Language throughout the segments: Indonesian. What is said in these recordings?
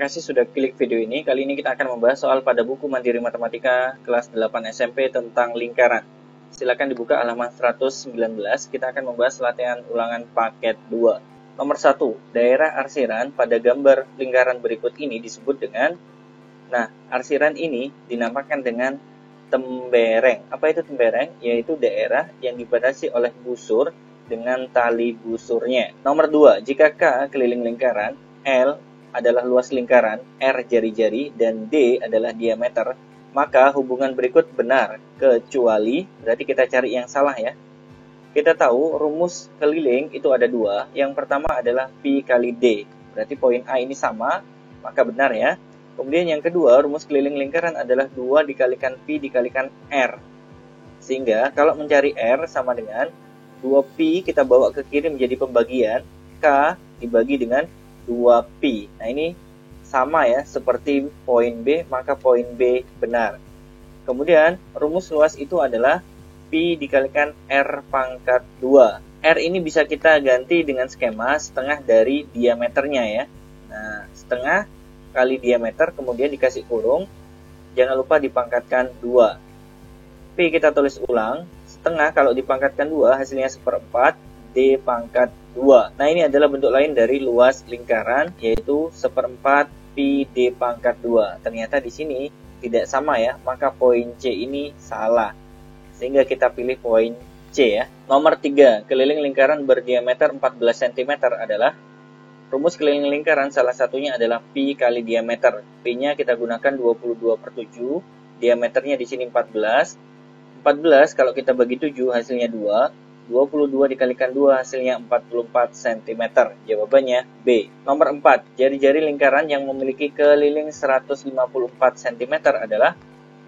kasih sudah klik video ini. Kali ini kita akan membahas soal pada buku Mandiri Matematika kelas 8 SMP tentang lingkaran. Silakan dibuka halaman 119. Kita akan membahas latihan ulangan paket 2. Nomor 1. Daerah arsiran pada gambar lingkaran berikut ini disebut dengan. Nah, arsiran ini dinamakan dengan tembereng. Apa itu tembereng? Yaitu daerah yang dibatasi oleh busur dengan tali busurnya. Nomor 2. Jika K keliling lingkaran, L adalah luas lingkaran, R jari-jari, dan D adalah diameter, maka hubungan berikut benar, kecuali, berarti kita cari yang salah ya. Kita tahu rumus keliling itu ada dua, yang pertama adalah Pi kali D, berarti poin A ini sama, maka benar ya. Kemudian yang kedua, rumus keliling lingkaran adalah 2 dikalikan Pi dikalikan R, sehingga kalau mencari R sama dengan 2Pi kita bawa ke kiri menjadi pembagian, K dibagi dengan 2Pi. Nah ini sama ya, seperti poin B, maka poin B benar. Kemudian rumus luas itu adalah Pi dikalikan R pangkat 2. R ini bisa kita ganti dengan skema setengah dari diameternya ya. Nah, setengah kali diameter kemudian dikasih kurung, jangan lupa dipangkatkan 2. Pi kita tulis ulang, setengah kalau dipangkatkan 2 hasilnya 1/4 D pangkat 2. Nah ini adalah bentuk lain dari luas lingkaran, yaitu 1/4 Pi D pangkat 2. Ternyata di sini tidak sama ya, maka poin C ini salah. Sehingga kita pilih poin C ya. Nomor 3, keliling lingkaran berdiameter 14 cm adalah, rumus keliling lingkaran salah satunya adalah Pi kali diameter. Pi-nya kita gunakan 22/7, diameternya di sini 14. 14 kalau kita bagi 7 hasilnya 2. 22 dikalikan 2 hasilnya 44 cm. Jawabannya B. Nomor 4. Jari-jari lingkaran yang memiliki keliling 154 cm adalah,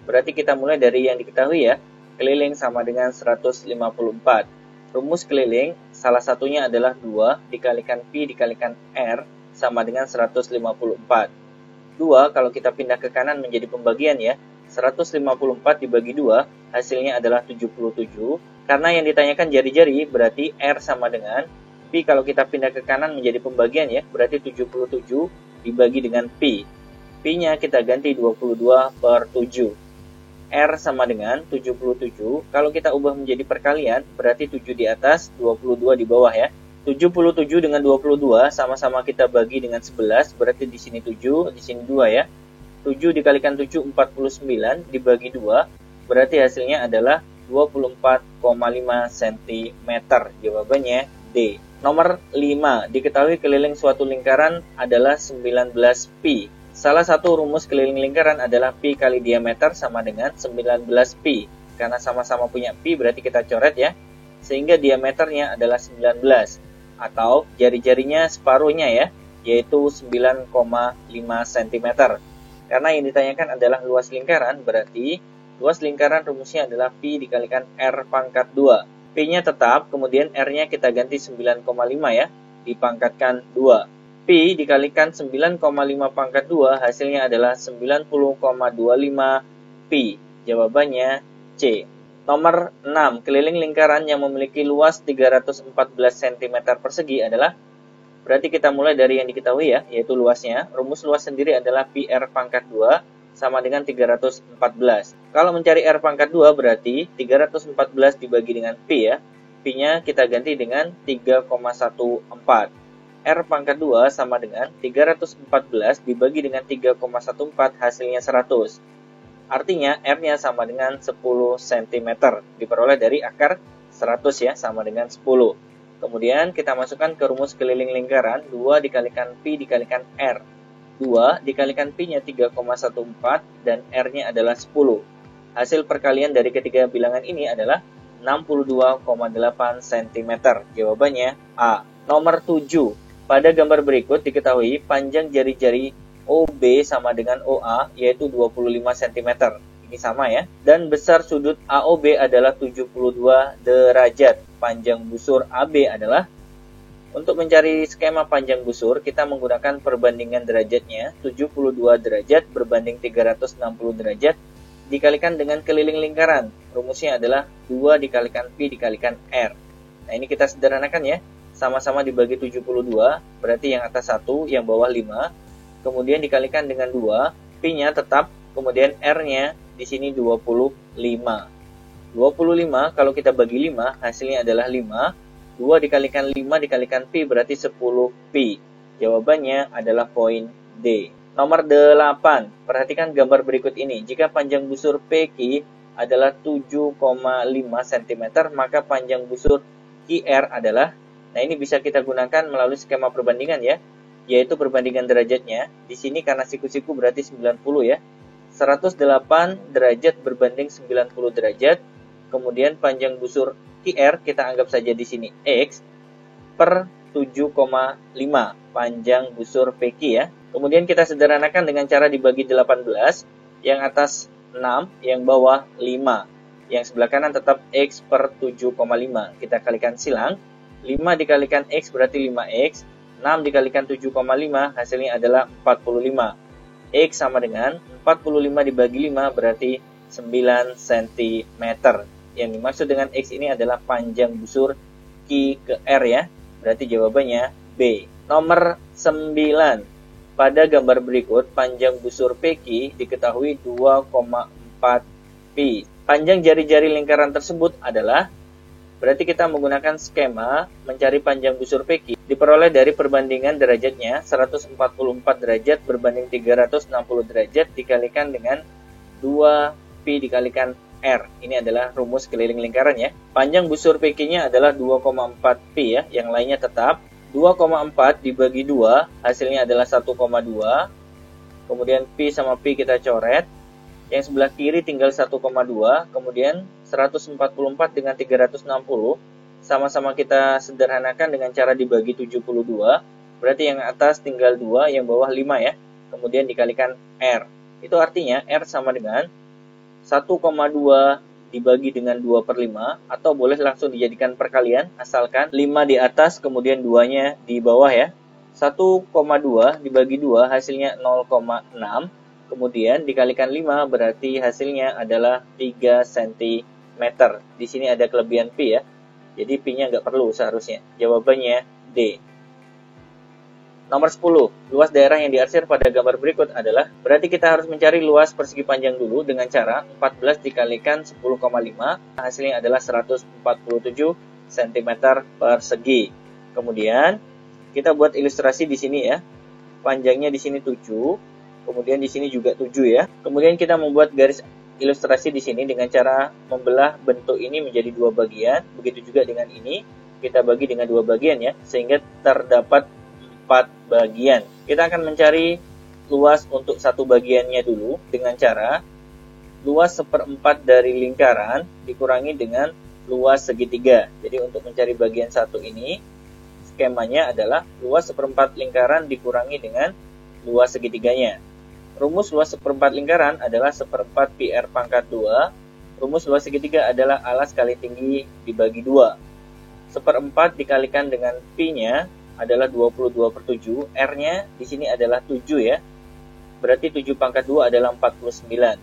berarti kita mulai dari yang diketahui ya. Keliling sama dengan 154. Rumus keliling salah satunya adalah 2 dikalikan Pi dikalikan R sama dengan 154. 2 kalau kita pindah ke kanan menjadi pembagian ya. 154 dibagi 2 hasilnya adalah 77. Karena yang ditanyakan jari-jari, berarti R sama dengan Pi kalau kita pindah ke kanan menjadi pembagian ya, berarti 77 dibagi dengan Pi. Pi-nya kita ganti 22/7. R sama dengan 77, kalau kita ubah menjadi perkalian, berarti 7 di atas, 22 di bawah ya. 77 dengan 22 sama-sama kita bagi dengan 11, berarti di sini 7, di sini 2 ya. 7 dikalikan 7, 49, dibagi 2, berarti hasilnya adalah 24,5 cm. Jawabannya D. Nomor 5. Diketahui keliling suatu lingkaran adalah 19 Pi. Salah satu rumus keliling lingkaran adalah Pi kali diameter sama dengan 19 Pi. Karena sama-sama punya Pi berarti kita coret ya. Sehingga diameternya adalah 19. Atau jari-jarinya separuhnya ya, yaitu 9,5 cm. Karena yang ditanyakan adalah luas lingkaran, berarti luas lingkaran rumusnya adalah Pi dikalikan R pangkat 2. Pi-nya tetap, kemudian R-nya kita ganti 9,5 ya, dipangkatkan 2. Pi dikalikan 9,5 pangkat 2 hasilnya adalah 90,25 Pi. Jawabannya C. Nomor 6. Keliling lingkaran yang memiliki luas 314 cm persegi adalah, berarti kita mulai dari yang diketahui ya, yaitu luasnya. Rumus luas sendiri adalah Pi R pangkat 2 sama dengan 314. Kalau mencari R pangkat 2 berarti 314 dibagi dengan Pi ya. Pi-nya kita ganti dengan 3,14. R pangkat 2 sama dengan 314 dibagi dengan 3,14 hasilnya 100. Artinya R-nya sama dengan 10 cm. Diperoleh dari akar 100 ya, sama dengan 10. Kemudian kita masukkan ke rumus keliling lingkaran 2 dikalikan Pi dikalikan R. 2 dikalikan Pi-nya 3,14 dan R-nya adalah 10. Hasil perkalian dari ketiga bilangan ini adalah 62,8 cm. Jawabannya A. Nomor 7. Pada gambar berikut diketahui panjang jari-jari OB sama dengan OA yaitu 25 cm. Ini sama ya. Dan besar sudut AOB adalah 72 derajat. Panjang busur AB adalah, untuk mencari skema panjang busur, kita menggunakan perbandingan derajatnya, 72 derajat berbanding 360 derajat, dikalikan dengan keliling lingkaran. Rumusnya adalah 2 dikalikan Pi dikalikan R. Nah ini kita sederhanakan ya, sama-sama dibagi 72, berarti yang atas 1, yang bawah 5. kemudian dikalikan dengan 2, Pi-nya tetap, kemudian R-nya di sini 25. 25 kalau kita bagi 5, hasilnya adalah 5. 2 dikalikan 5 dikalikan Pi berarti 10 Pi. Jawabannya adalah poin D. Nomor 8. Perhatikan gambar berikut ini. Jika panjang busur PQ adalah 7,5 cm, maka panjang busur QR adalah, nah ini bisa kita gunakan melalui skema perbandingan ya, yaitu perbandingan derajatnya. Di sini karena siku-siku berarti 90 ya. 108 derajat berbanding 90 derajat. Kemudian panjang busur QR kita anggap saja di sini X per 7,5 panjang busur PQ ya. Kemudian kita sederhanakan dengan cara dibagi 18, yang atas 6, yang bawah 5. Yang sebelah kanan tetap X per 7,5. Kita kalikan silang, 5 dikalikan X berarti 5X, 6 dikalikan 7,5 hasilnya adalah 45. X sama dengan 45 dibagi 5 berarti 9 cm. Yang dimaksud dengan X ini adalah panjang busur Q ke R ya. Berarti jawabannya B. Nomor 9. Pada gambar berikut, panjang busur PQ diketahui 2,4 Pi. Panjang jari-jari lingkaran tersebut adalah, berarti kita menggunakan skema mencari panjang busur PQ diperoleh dari perbandingan derajatnya 144 derajat berbanding 360 derajat dikalikan dengan 2 Pi dikalikan R. Ini adalah rumus keliling lingkaran ya. Panjang busur PQ-nya adalah 2,4 Pi ya, yang lainnya tetap. 2,4 dibagi 2 hasilnya adalah 1,2. Kemudian Pi sama Pi kita coret. Yang sebelah kiri tinggal 1,2. Kemudian 144 dengan 360 sama-sama kita sederhanakan dengan cara dibagi 72. Berarti yang atas tinggal 2, yang bawah 5 ya. Kemudian dikalikan R. Itu artinya R sama dengan 1,2 dibagi dengan 2 per 5, atau boleh langsung dijadikan perkalian, asalkan 5 di atas, kemudian 2-nya di bawah ya. 1,2 dibagi 2 hasilnya 0,6, kemudian dikalikan 5 berarti hasilnya adalah 3 cm. Di sini ada kelebihan Pi ya, jadi Pi-nya nggak perlu seharusnya. Jawabannya D. Nomor 10, luas daerah yang diarsir pada gambar berikut adalah, berarti kita harus mencari luas persegi panjang dulu dengan cara 14 dikalikan 10,5, hasilnya adalah 147 cm persegi. Kemudian kita buat ilustrasi di sini ya. Panjangnya di sini 7, kemudian di sini juga 7 ya. Kemudian kita membuat garis ilustrasi di sini dengan cara membelah bentuk ini menjadi 2 bagian. Begitu juga dengan ini, kita bagi dengan 2 bagian ya, sehingga terdapat 4 bagian. Kita akan mencari luas untuk satu bagiannya dulu dengan cara luas 1/4 dari lingkaran dikurangi dengan luas segitiga. Jadi untuk mencari bagian satu ini, skemanya adalah luas 1/4 lingkaran dikurangi dengan luas segitiganya. Rumus luas 1/4 lingkaran adalah 1/4 Pi R pangkat 2. Rumus luas segitiga adalah alas kali tinggi dibagi 2. 1/4 dikalikan dengan Pi-nya adalah 22 per 7, R-nya di sini adalah 7 ya. Berarti 7 pangkat 2 adalah 49.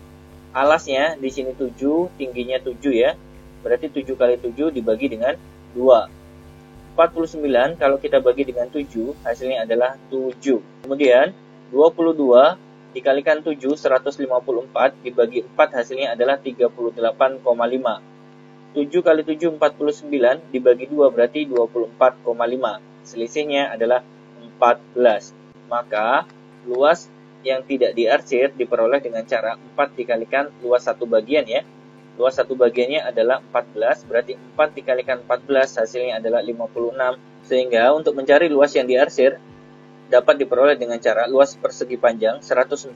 Alasnya di sini 7, tingginya 7 ya. Berarti 7 kali 7 dibagi dengan 2. 49 kalau kita bagi dengan 7, hasilnya adalah 7. Kemudian 22 dikalikan 7, 154 dibagi 4 hasilnya adalah 38,5. 7 kali 7, 49 dibagi 2 berarti 24,5. Selisihnya adalah 14. Maka luas yang tidak diarsir diperoleh dengan cara 4 dikalikan luas satu bagian ya. Luas satu bagiannya adalah 14, berarti 4 dikalikan 14 hasilnya adalah 56. Sehingga untuk mencari luas yang diarsir dapat diperoleh dengan cara luas persegi panjang 147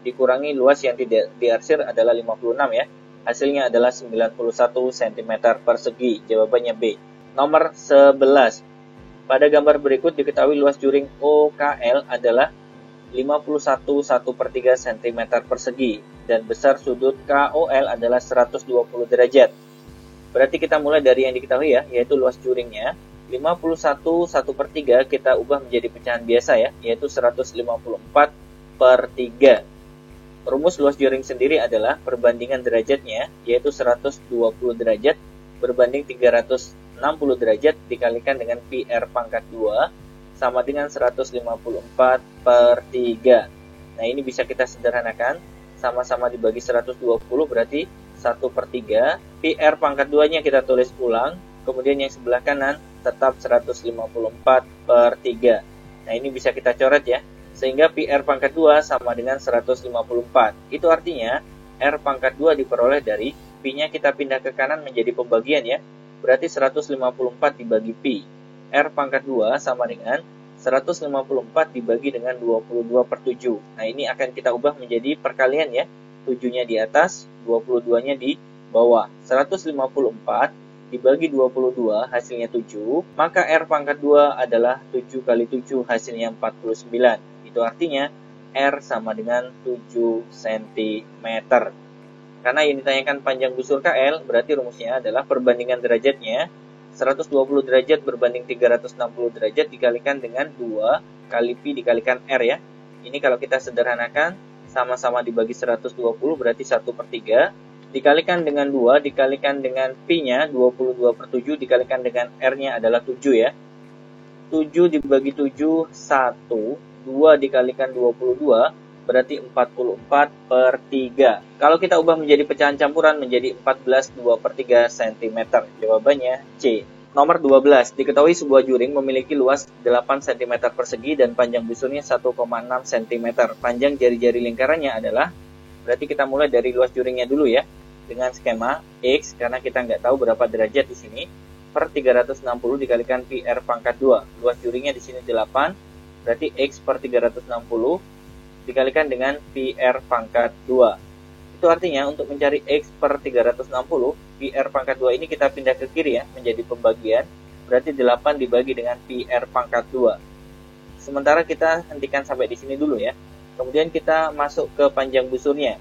dikurangi luas yang tidak diarsir adalah 56 ya. Hasilnya adalah 91 cm persegi. Jawabannya B. Nomor 11. Pada gambar berikut diketahui luas juring OKL adalah 51,1/3 cm persegi dan besar sudut KOL adalah 120 derajat. Berarti kita mulai dari yang diketahui ya, yaitu luas juringnya. 51,1/3 kita ubah menjadi pecahan biasa ya, yaitu 154/3. Rumus luas juring sendiri adalah perbandingan derajatnya, yaitu 120 derajat berbanding 360 derajat dikalikan dengan Pi R pangkat 2. sama dengan 154 per 3. Nah, ini bisa kita sederhanakan. Sama-sama dibagi 120 berarti 1 per 3. PR pangkat 2-nya kita tulis ulang. Kemudian yang sebelah kanan tetap 154 per 3. Nah, ini bisa kita coret ya. Sehingga PR pangkat 2 sama dengan 154. Itu artinya R pangkat 2 diperoleh dari Pi-nya kita pindah ke kanan menjadi pembagian ya. Berarti 154 dibagi Pi. R pangkat 2 sama dengan 154 dibagi dengan 22 per 7. Nah, ini akan kita ubah menjadi perkalian ya. 7-nya di atas, 22-nya di bawah. 154 dibagi 22 hasilnya 7. Maka R pangkat 2 adalah 7 kali 7 hasilnya 49. Itu artinya R sama dengan 7 cm. Karena yang ditanyakan panjang busur KL, berarti rumusnya adalah perbandingan derajatnya 120 derajat berbanding 360 derajat dikalikan dengan 2 kali Pi dikalikan R ya. Ini kalau kita sederhanakan, sama-sama dibagi 120 berarti 1 per 3. Dikalikan dengan 2, dikalikan dengan Pi-nya 22 per 7, dikalikan dengan R-nya adalah 7 ya. 7 dibagi 7, 1. 2 dikalikan 22 berarti 44 per 3. Kalau kita ubah menjadi pecahan campuran menjadi 14 2 per 3 cm. Jawabannya C. Nomor 12. Diketahui sebuah juring memiliki luas 8 cm persegi dan panjang busurnya 1,6 cm. Panjang jari-jari lingkarannya adalah, berarti kita mulai dari luas juringnya dulu ya. Dengan skema X, karena kita nggak tahu berapa derajat di sini, per 360 dikalikan Pi R pangkat 2. Luas juringnya di sini 8, berarti X per 360 dikalikan dengan Pi R pangkat 2. Itu artinya untuk mencari X per 360, Pi R pangkat 2 ini kita pindah ke kiri ya, menjadi pembagian. Berarti 8 dibagi dengan Pi R pangkat 2. Sementara kita hentikan sampai di sini dulu ya. Kemudian kita masuk ke panjang busurnya.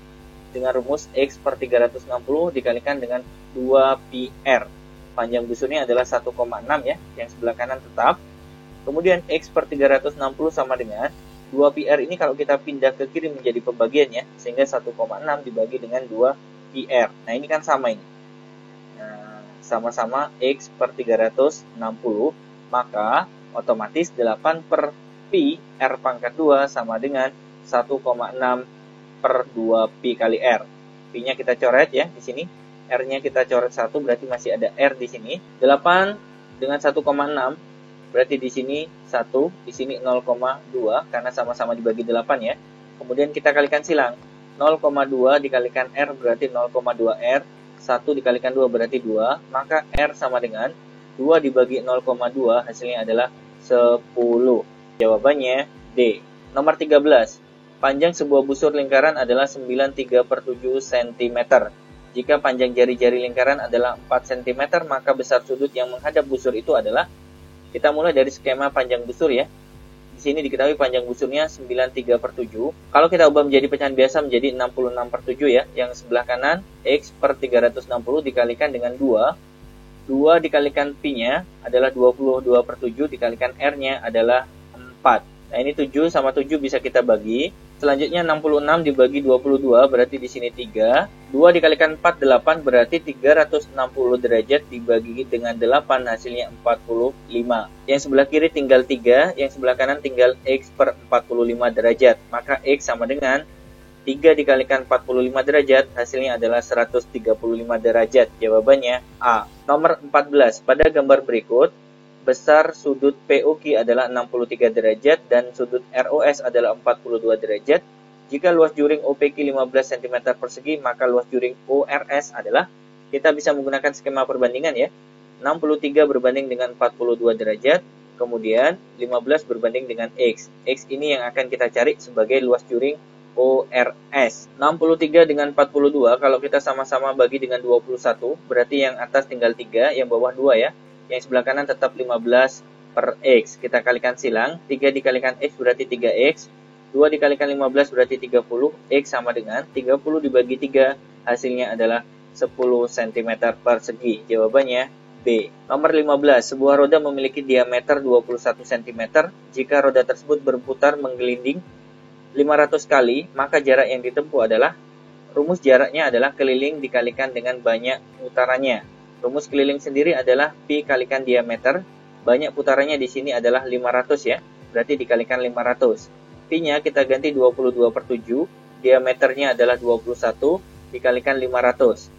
Dengan rumus X per 360 dikalikan dengan 2 Pi R. Panjang busurnya adalah 1,6 ya, yang sebelah kanan tetap. Kemudian X per 360 sama dengan 2 PR ini kalau kita pindah ke kiri menjadi pembagian ya, sehingga 1,6 dibagi dengan 2 PR. Nah, ini kan sama ini. Nah, sama-sama X per 360, maka otomatis 8 per Pi R pangkat 2 sama dengan 1,6 per 2 Pi kali R. Pi-nya kita coret ya di sini. R-nya kita coret 1, berarti masih ada R di sini. 8 dengan 1,6 berarti di sini 1, di sini 0,2 karena sama-sama dibagi 8 ya. Kemudian kita kalikan silang. 0,2 dikalikan R berarti 0,2 R. 1 dikalikan 2 berarti 2. Maka R sama dengan 2 dibagi 0,2 hasilnya adalah 10. Jawabannya D. Nomor 13. Panjang sebuah busur lingkaran adalah 93 per 7 cm. Jika panjang jari-jari lingkaran adalah 4 cm, maka besar sudut yang menghadap busur itu adalah, kita mulai dari skema panjang busur ya. Di sini diketahui panjang busurnya 93 per 7. Kalau kita ubah menjadi pecahan biasa menjadi 66 per 7 ya. Yang sebelah kanan X per 360 dikalikan dengan 2. 2 dikalikan Pi-nya adalah 22 per 7, dikalikan R-nya adalah 4. Nah, ini 7 sama 7 bisa kita bagi. Selanjutnya 66 dibagi 22 berarti di sini 3. 2 dikalikan 4, 8 berarti 360 derajat dibagi dengan 8 hasilnya 45. Yang sebelah kiri tinggal 3, yang sebelah kanan tinggal X per 45 derajat. Maka X sama dengan 3 dikalikan 45 derajat hasilnya adalah 135 derajat. Jawabannya A. Nomor 14. Pada gambar berikut, besar sudut POQ adalah 63 derajat dan sudut ROS adalah 42 derajat. Jika luas juring OPQ 15 cm persegi, maka luas juring ORS adalah, kita bisa menggunakan skema perbandingan ya. 63 berbanding dengan 42 derajat, kemudian 15 berbanding dengan X. X ini yang akan kita cari sebagai luas juring ORS. 63 dengan 42, kalau kita sama-sama bagi dengan 21, berarti yang atas tinggal 3, yang bawah 2 ya. Yang sebelah kanan tetap 15 per X. Kita kalikan silang. 3 dikalikan X berarti 3X. 2 dikalikan 15 berarti 30. X sama dengan 30 dibagi 3. Hasilnya adalah 10 cm persegi. Jawabannya B. Nomor 15. Sebuah roda memiliki diameter 21 cm. Jika roda tersebut berputar menggelinding 500 kali, maka jarak yang ditempuh adalah, rumus jaraknya adalah keliling dikalikan dengan banyak putarannya. Rumus keliling sendiri adalah Pi kalikan diameter. banyak putarannya di sini adalah 500 ya, berarti dikalikan 500. Pi-nya kita ganti 22/7, diameternya adalah 21, dikalikan 500.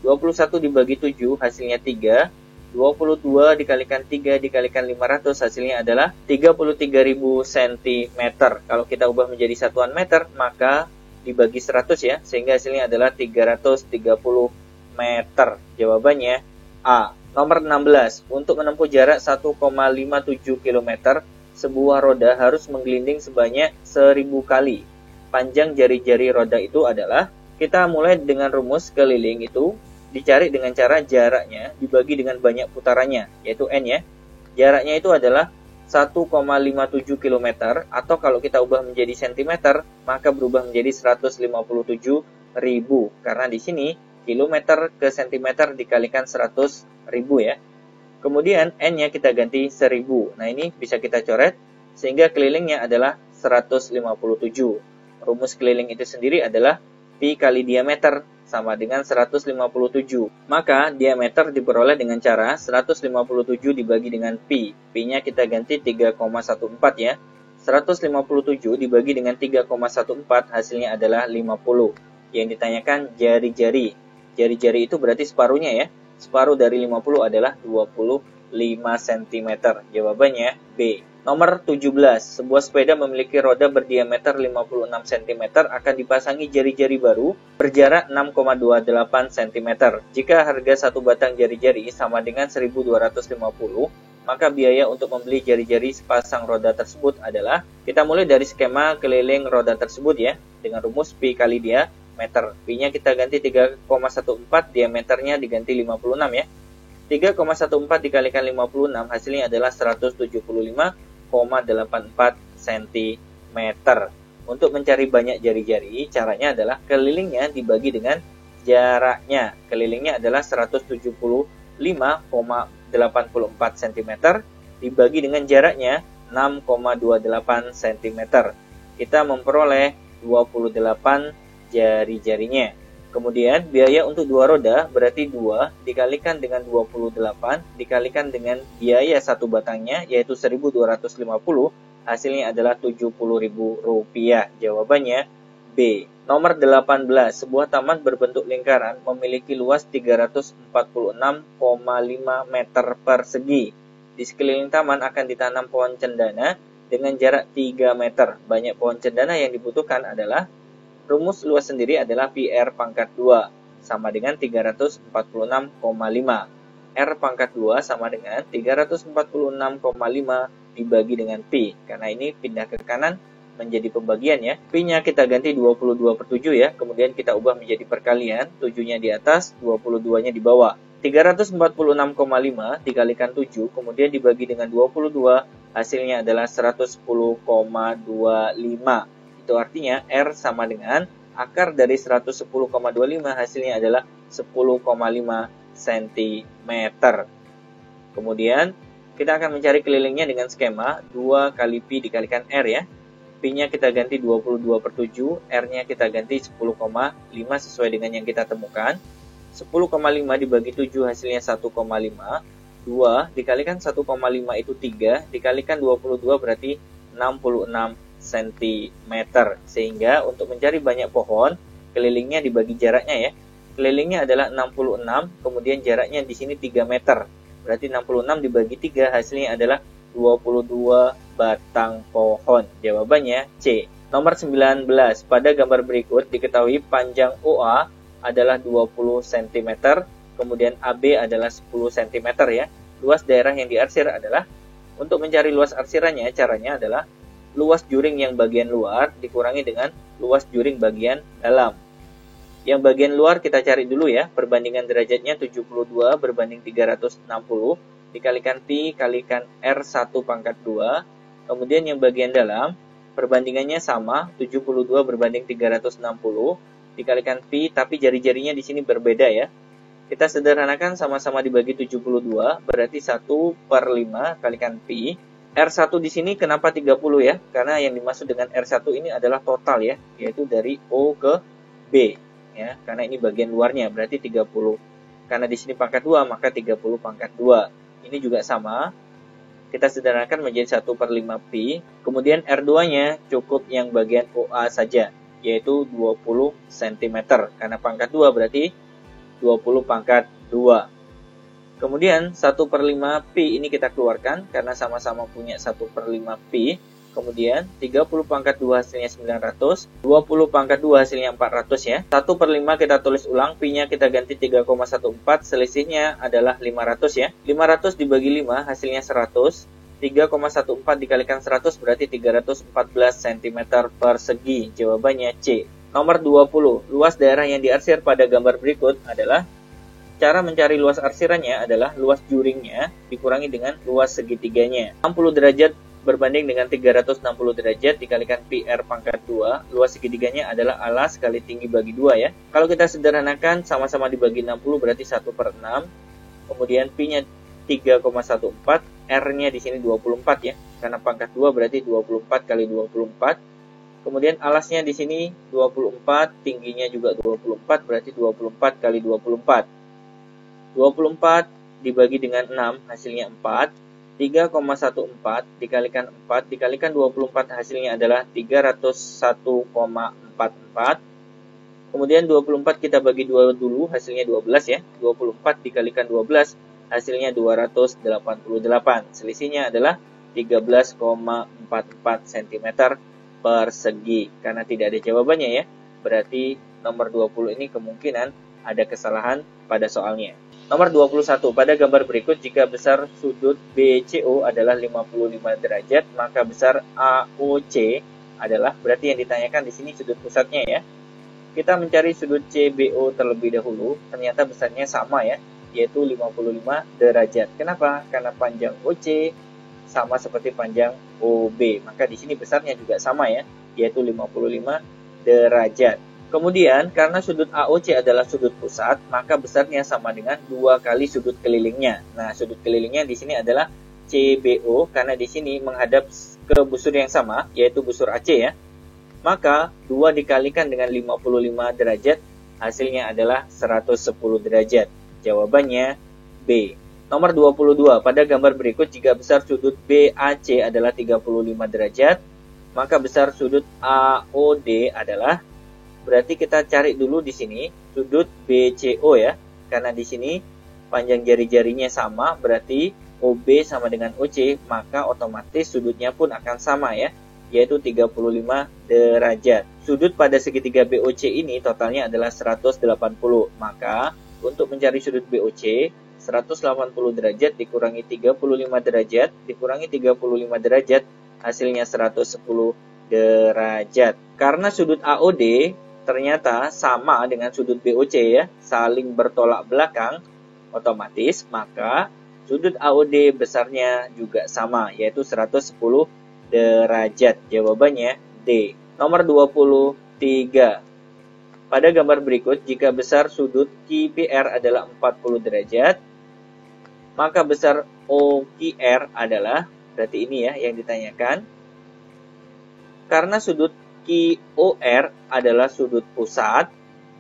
21 dibagi 7 hasilnya 3, 22 dikalikan 3 dikalikan 500 hasilnya adalah 33.000 cm. Kalau kita ubah menjadi satuan meter, maka dibagi 100 ya, sehingga hasilnya adalah 330 meter. Jawabannya A. Nomor 16. Untuk menempuh jarak 1,57 km, sebuah roda harus menggelinding sebanyak 1000 kali. Panjang jari-jari roda itu adalah, kita mulai dengan rumus keliling itu dicari dengan cara jaraknya dibagi dengan banyak putarannya, yaitu N ya. Jaraknya itu adalah 1,57 km, atau kalau kita ubah menjadi cm, maka berubah menjadi 157.000, karena di sini kilometer ke cm dikalikan 100.000 ya. Kemudian N-nya kita ganti 1000. Nah, ini bisa kita coret sehingga kelilingnya adalah 157. Rumus keliling itu sendiri adalah pi kali diameter sama dengan 157. Maka diameter diperoleh dengan cara 157 dibagi dengan pi. Pi-nya kita ganti 3,14 ya. 157 dibagi dengan 3,14 hasilnya adalah 50. Yang ditanyakan jari-jari. Jari-jari itu berarti separuhnya ya. Separuh dari 50 adalah 25 cm. Jawabannya B. Nomor 17. Sebuah sepeda memiliki roda berdiameter 56 cm akan dipasangi jari-jari baru berjarak 6,28 cm. Jika harga satu batang jari-jari sama dengan 1.250, maka biaya untuk membeli jari-jari sepasang roda tersebut adalah, kita mulai dari skema keliling roda tersebut ya, dengan rumus pi kali diameter. Pi-nya kita ganti 3,14, diameternya diganti 56 ya. 3,14 dikalikan 56 hasilnya adalah 175,84 cm. Untuk mencari banyak jari-jari, caranya adalah kelilingnya dibagi dengan jaraknya. Kelilingnya adalah 175,84 cm dibagi dengan jaraknya 6,28 cm. Kita memperoleh 28 jari-jarinya. Kemudian biaya untuk dua roda berarti 2 dikalikan dengan 28 dikalikan dengan biaya satu batangnya yaitu 1.250, hasilnya adalah Rp70.000. Jawabannya B. Nomor 18. Sebuah taman berbentuk lingkaran memiliki luas 346,5 meter persegi. Di sekeliling taman akan ditanam pohon cendana dengan jarak 3 meter. Banyak pohon cendana yang dibutuhkan adalah, rumus luas sendiri adalah pi R pangkat 2 sama dengan 346,5. R pangkat 2 sama dengan 346,5 dibagi dengan pi. Karena ini pindah ke kanan menjadi pembagian ya. Pi-nya kita ganti 22/7 ya. Kemudian kita ubah menjadi perkalian. 7-nya di atas, 22-nya di bawah. 346,5 dikalikan 7, kemudian dibagi dengan 22, hasilnya adalah 110,25. Itu artinya R sama dengan akar dari 110,25 hasilnya adalah 10,5 cm. Kemudian kita akan mencari kelilingnya dengan skema 2 kali pi dikalikan R ya. Pi-nya kita ganti 22/7, R-nya kita ganti 10,5 sesuai dengan yang kita temukan. 10,5 dibagi 7 hasilnya 1,5. 2 dikalikan 1,5 itu 3, dikalikan 22 berarti 66 cm. Sehingga untuk mencari banyak pohon, kelilingnya dibagi jaraknya ya. Kelilingnya adalah 66, kemudian jaraknya di sini 3 meter. Berarti 66 dibagi 3 hasilnya adalah 22 batang pohon. Jawabannya C. Nomor 19. Pada gambar berikut diketahui panjang OA adalah 20 cm, kemudian AB adalah 10 cm ya. Luas daerah yang diarsir adalah, untuk mencari luas arsirannya, caranya adalah luas juring yang bagian luar dikurangi dengan luas juring bagian dalam. Yang bagian luar kita cari dulu ya, perbandingan derajatnya 72 berbanding 360, dikalikan pi kalikan R1 pangkat 2. Kemudian yang bagian dalam, perbandingannya sama, 72 berbanding 360, dikalikan pi, tapi jari-jarinya di sini berbeda ya. Kita sederhanakan, sama-sama dibagi 72, berarti 1/5 kalikan pi. R1 di sini kenapa 30 ya? Karena yang dimaksud dengan R1 ini adalah total ya, yaitu dari O ke B ya. Karena ini bagian luarnya, berarti 30. Karena di sini pangkat 2, maka 30 pangkat 2. Ini juga sama. kita sederhanakan menjadi 1/5 pi. Kemudian R2-nya cukup yang bagian OA saja, yaitu 20 cm. Karena pangkat 2 berarti 20 pangkat 2. Kemudian 1/5 pi ini kita keluarkan karena sama-sama punya 1/5 pi. Kemudian 30 pangkat 2 hasilnya 900, 20 pangkat 2 hasilnya 400 ya. 1/5 kita tulis ulang, pi-nya kita ganti 3,14, selisihnya adalah 500 ya. 500 dibagi 5 hasilnya 100, 3,14 dikalikan 100 berarti 314 cm persegi. Jawabannya C. Nomor 20, luas daerah yang diarsir pada gambar berikut adalah, cara mencari luas arsirannya adalah luas juringnya dikurangi dengan luas segitiganya. 60 derajat berbanding dengan 360 derajat dikalikan pi r pangkat 2, luas segitiganya adalah alas kali tinggi bagi 2 ya. Kalau kita sederhanakan sama-sama dibagi 60 berarti 1/6. Kemudian pi-nya 3,14, r-nya di sini 24 ya. Karena pangkat 2 berarti 24 kali 24. Kemudian alasnya di sini 24, tingginya juga 24 berarti 24 kali 24. 24 dibagi dengan 6 hasilnya 4. 3,14 dikalikan 4 dikalikan 24 hasilnya adalah 301,44. Kemudian 24 kita bagi 2 dulu hasilnya 12 ya. 24 dikalikan 12 hasilnya 288. Selisihnya adalah 13,44 cm persegi. Karena tidak ada jawabannya ya. Berarti nomor 20 ini kemungkinan ada kesalahan pada soalnya. Nomor 21, pada gambar berikut jika besar sudut BCO adalah 55 derajat, maka besar AOC adalah, berarti yang ditanyakan di sini sudut pusatnya ya. Kita mencari sudut CBO terlebih dahulu, ternyata besarnya sama ya, yaitu 55 derajat. Kenapa? Karena panjang OC sama seperti panjang OB, maka di sini besarnya juga sama ya, yaitu 55 derajat. Kemudian, karena sudut AOC adalah sudut pusat, maka besarnya sama dengan 2 kali sudut kelilingnya. Nah, sudut kelilingnya di sini adalah CBO, karena di sini menghadap ke busur yang sama, yaitu busur AC ya. Maka, 2 dikalikan dengan 55 derajat, hasilnya adalah 110 derajat. Jawabannya B. Nomor 22, pada gambar berikut jika besar sudut BAC adalah 35 derajat, maka besar sudut AOD adalah, berarti kita cari dulu di sini sudut BCO ya. Karena di sini panjang jari-jarinya sama, berarti OB sama dengan OC, maka otomatis sudutnya pun akan sama ya, yaitu 35 derajat. Sudut pada segitiga BOC ini totalnya adalah 180. Maka untuk mencari sudut BOC, 180 derajat dikurangi 35 derajat dikurangi 35 derajat hasilnya 110 derajat. Karena sudut AOD ternyata sama dengan sudut BOC ya, saling bertolak belakang, otomatis maka sudut AOD besarnya juga sama, yaitu 110 derajat. Jawabannya D. Nomor 23. Pada gambar berikut, jika besar sudut QPR adalah 40 derajat, maka besar OQR adalah, berarti ini ya yang ditanyakan, karena sudut QOR adalah sudut pusat,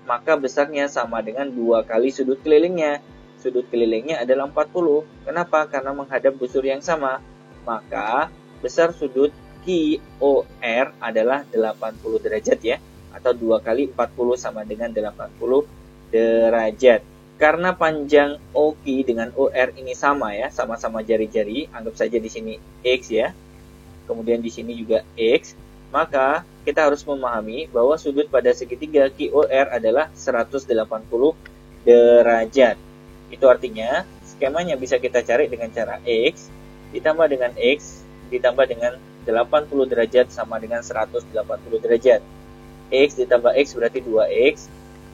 maka besarnya sama dengan 2 kali sudut kelilingnya. Sudut kelilingnya adalah 40. Kenapa? Karena menghadap busur yang sama. Maka besar sudut QOR adalah 80 derajat ya. Atau 2 kali 40 sama dengan 80 derajat. Karena panjang OQ dengan OR ini sama ya, sama-sama jari-jari, anggap saja di sini X ya. Kemudian di sini juga X. Maka kita harus memahami bahwa sudut pada segitiga QOR adalah 180 derajat. Itu artinya skemanya bisa kita cari dengan cara X ditambah dengan X ditambah dengan 80 derajat sama dengan 180 derajat. X ditambah X berarti 2X.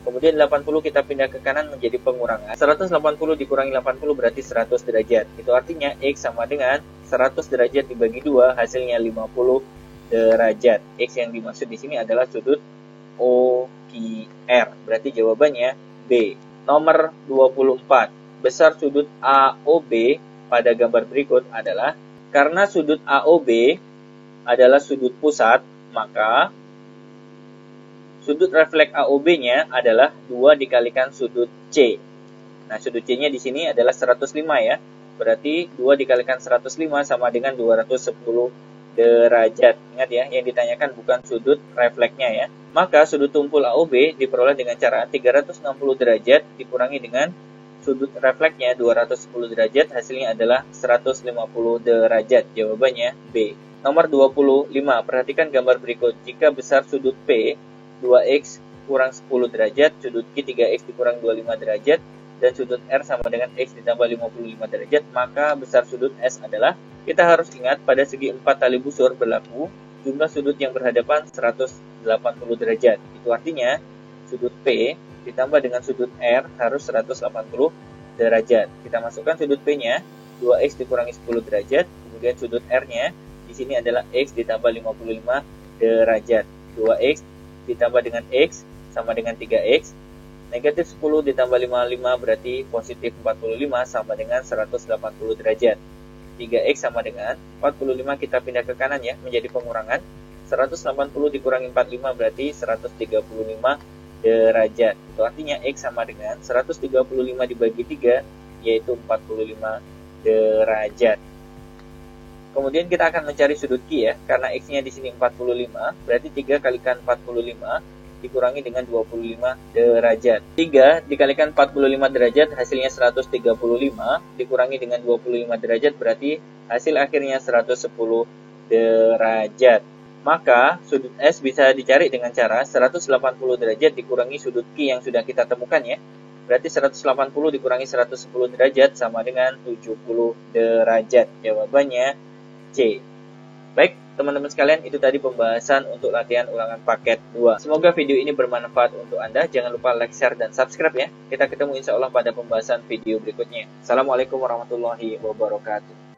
Kemudian 80 kita pindah ke kanan menjadi pengurangan. 180 dikurangi 80 berarti 100 derajat. Itu artinya X sama dengan 100 derajat dibagi 2 hasilnya 50 derajat. X yang dimaksud di sini adalah sudut OQR. Berarti jawabannya B. Nomor 24. Besar sudut AOB pada gambar berikut adalah, karena sudut AOB adalah sudut pusat, maka sudut refleks AOB-nya adalah 2 dikalikan sudut C. Nah, sudut C-nya di sini adalah 105 ya. berarti 2 dikalikan 105 sama dengan 210 derajat. Ingat ya, yang ditanyakan bukan sudut refleksnya ya. Maka sudut tumpul AOB diperoleh dengan cara 360 derajat dikurangi dengan sudut refleksnya 210 derajat, hasilnya adalah 150 derajat. Jawabannya B. Nomor 25, perhatikan gambar berikut. Jika besar sudut P 2x kurang 10 derajat, sudut Q 3x dikurang 25 derajat, dan sudut R sama dengan X ditambah 55 derajat, maka besar sudut S adalah, kita harus ingat pada segi 4 tali busur berlaku jumlah sudut yang berhadapan 180 derajat. Itu artinya sudut P ditambah dengan sudut R harus 180 derajat. Kita masukkan sudut P-nya 2x dikurangi 10 derajat, kemudian sudut R-nya di sini adalah X ditambah 55 derajat. 2x ditambah dengan X sama dengan 3x. Negatif 10 ditambah 55 berarti positif 45 sama dengan 180 derajat. 3x sama dengan 45, kita pindah ke kanan ya, menjadi pengurangan. 180 dikurangi 45 berarti 135 derajat. Itu artinya X sama dengan 135 dibagi 3, yaitu 45 derajat. Kemudian kita akan mencari sudut Q ya, karena X-nya di sini 45, berarti 3 kalikan 45 dikurangi dengan 25 derajat. 3 dikalikan 45 derajat hasilnya 135, dikurangi dengan 25 derajat berarti hasil akhirnya 110 derajat. Maka sudut S bisa dicari dengan cara 180 derajat dikurangi sudut Q yang sudah kita temukan ya. Berarti 180 dikurangi 110 derajat sama dengan 70 derajat. Jawabannya C. Baik, teman-teman sekalian, itu tadi pembahasan untuk latihan ulangan paket 2. Semoga video ini bermanfaat untuk Anda. Jangan lupa like, share, dan subscribe ya. Kita ketemu insya Allah pada pembahasan video berikutnya. Assalamualaikum warahmatullahi wabarakatuh.